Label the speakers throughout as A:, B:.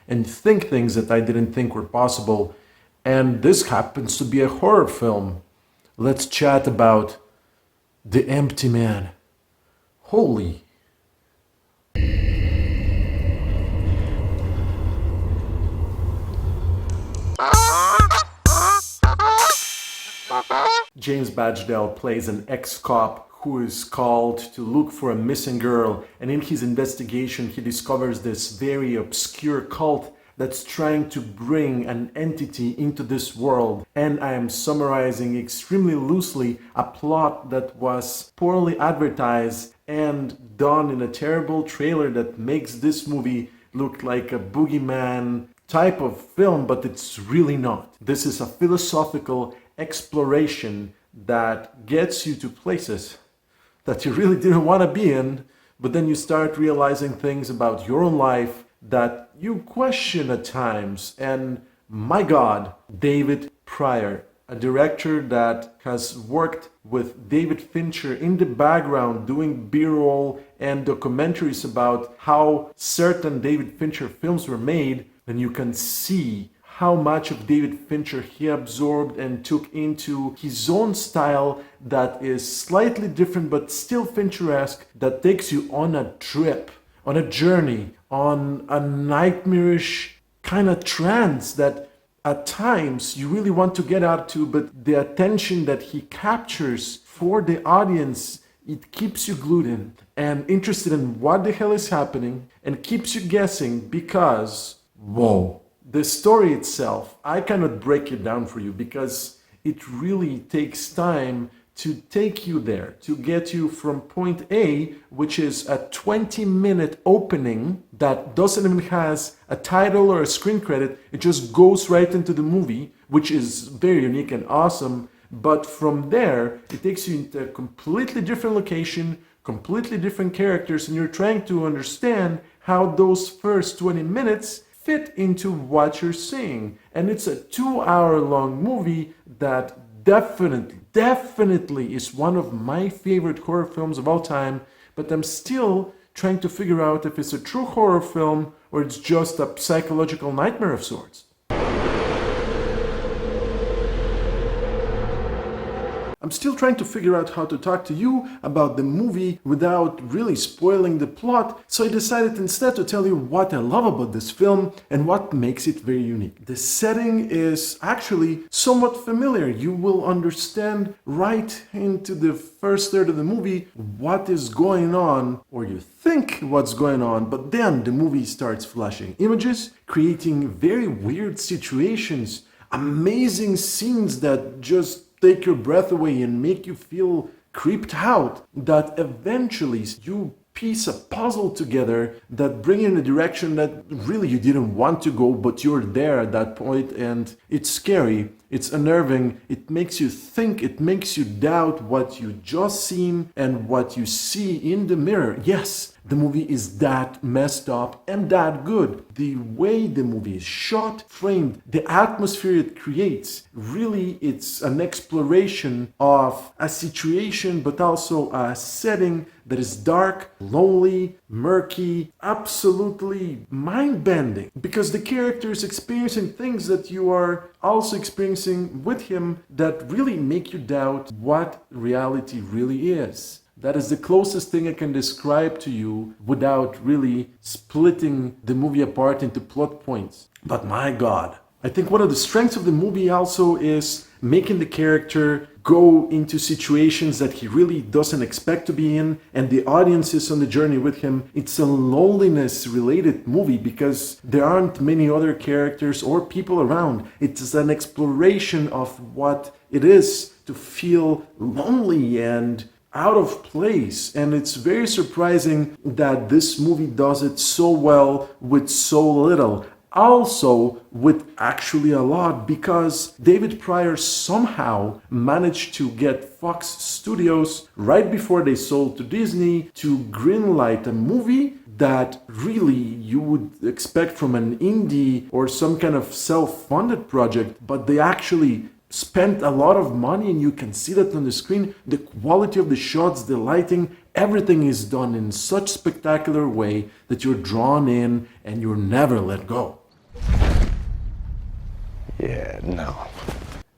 A: and think things that I didn't think were possible. And this happens to be a horror film. Let's chat about The Empty Man. Holy. James Badgedale plays an ex-cop who is called to look for a missing girl, and in his investigation he discovers this very obscure cult that's trying to bring an entity into this world. And I am summarizing extremely loosely a plot that was poorly advertised and done in a terrible trailer that makes this movie look like a boogeyman type of film, but it's really not. This is a philosophical exploration that gets you to places that you really didn't want to be in, but then you start realizing things about your own life that you question at times. And my God, David Fincher, a director that has worked with David Fincher in the background doing B-roll and documentaries about how certain David Fincher films were made, and you can see how much of David Fincher he absorbed and took into his own style that is slightly different but still Fincher-esque, that takes you on a trip, on a journey, on a nightmarish kind of trance that at times you really want to get out to, but the attention that he captures for the audience, it keeps you glued in and interested in what the hell is happening and keeps you guessing because, whoa. The story itself, I cannot break it down for you because it really takes time to take you there, to get you from point A, which is a 20-minute opening that doesn't even has a title or a screen credit. It just goes right into the movie, which is very unique and awesome. But from there, it takes you into a completely different location, completely different characters, and you're trying to understand how those first 20 minutes fit into what you're seeing. And it's a 2-hour long movie that definitely is one of my favorite horror films of all time, but I'm still trying to figure out if it's a true horror film or it's just a psychological nightmare of sorts. I'm still trying to figure out how to talk to you about the movie without really spoiling the plot, so I decided instead to tell you what I love about this film and what makes it very unique. The setting is actually somewhat familiar. You will understand right into the first third of the movie what is going on, or you think what's going on, but then the movie starts flashing images, creating very weird situations, amazing scenes that just take your breath away and make you feel creeped out, that eventually you piece a puzzle together that bring you in a direction that really you didn't want to go, but you're there at that point, and it's scary, it's unnerving, it makes you think, it makes you doubt what you just seen and what you see in the mirror. Yes, the movie is that messed up and that good. The way the movie is shot, framed, the atmosphere it creates, really it's an exploration of a situation but also a setting that is dark, lonely, murky, absolutely mind-bending, because the character is experiencing things that you are also experiencing with him that really make you doubt what reality really is. That is the closest thing I can describe to you without really splitting the movie apart into plot points. But my God, I think one of the strengths of the movie also is making the character go into situations that he really doesn't expect to be in, and the audience is on the journey with him. It's a loneliness related movie because there aren't many other characters or people around. It's an exploration of what it is to feel lonely and out of place, and it's very surprising that this movie does it so well with so little. Also with actually a lot, because David Fincher somehow managed to get Fox Studios right before they sold to Disney to greenlight a movie that really you would expect from an indie or some kind of self-funded project, but they actually spent a lot of money, and you can see that on the screen. The quality of the shots, the lighting, everything is done in such spectacular way that you're drawn in and you're never let go.
B: Yeah, no.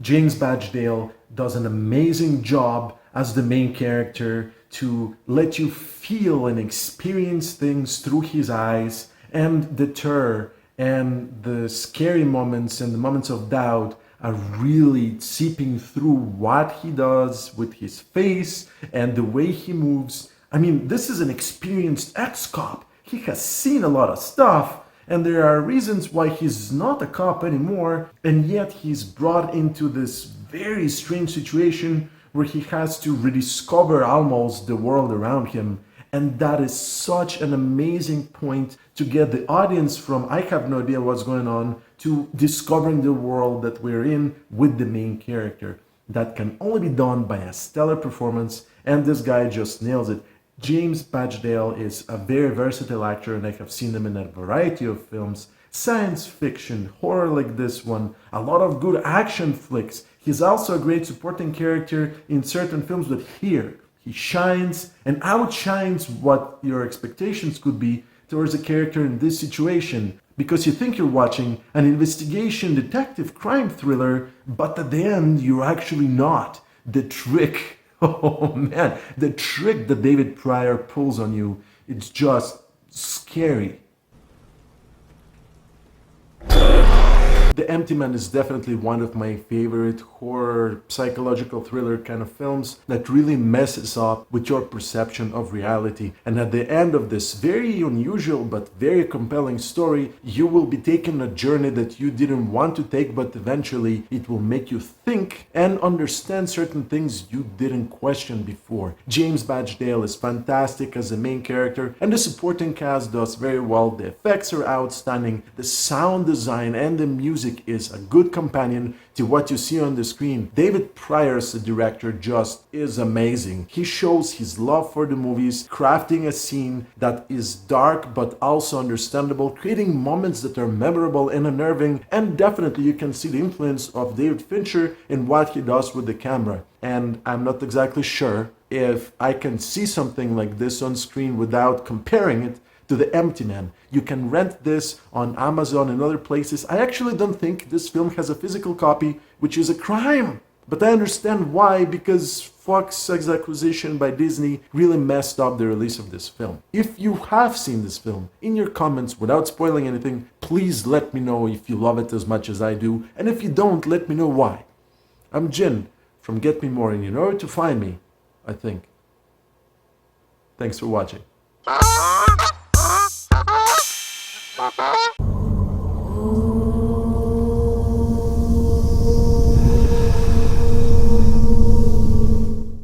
A: James Badgedale does an amazing job as the main character to let you feel and experience things through his eyes, and the terror and the scary moments and the moments of doubt are really seeping through what he does with his face and the way he moves. I mean, this is an experienced ex-cop. He has seen a lot of stuff, and there are reasons why he's not a cop anymore, and yet he's brought into this very strange situation where he has to rediscover almost the world around him. And that is such an amazing point to get the audience from I have no idea what's going on to discovering the world that we're in with the main character. That can only be done by a stellar performance, and this guy just nails it. James Badgedale is a very versatile actor, and I have seen him in a variety of films. Science fiction, horror like this one, a lot of good action flicks. He's also a great supporting character in certain films, but here he shines and outshines what your expectations could be towards a character in this situation. Because you think you're watching an investigation detective crime thriller, but at the end you're actually not. The trick, oh man, the trick that David Pryor pulls on you, it's just scary. The Empty Man is definitely one of my favorite horror, psychological thriller kind of films that really messes up with your perception of reality. And at the end of this very unusual but very compelling story, you will be taking a journey that you didn't want to take, but eventually it will make you think and understand certain things you didn't question before. James Badgedale is fantastic as the main character, and the supporting cast does very well. The effects are outstanding, the sound design and the music is a good companion to what you see on the screen. David Pryor as the director just is amazing. He shows his love for the movies, crafting a scene that is dark but also understandable, creating moments that are memorable and unnerving, and definitely you can see the influence of David Fincher in what he does with the camera. And I'm not exactly sure if I can see something like this on screen without comparing it to The Empty Man. You can rent this on Amazon and other places. I actually don't think this film has a physical copy, which is a crime. But I understand why, because Fox's acquisition by Disney really messed up the release of this film. If you have seen this film, in your comments, without spoiling anything, please let me know if you love it as much as I do, and if you don't, let me know why. I'm Jin from Get Me More, and you know where to find me, I think. Thanks for watching.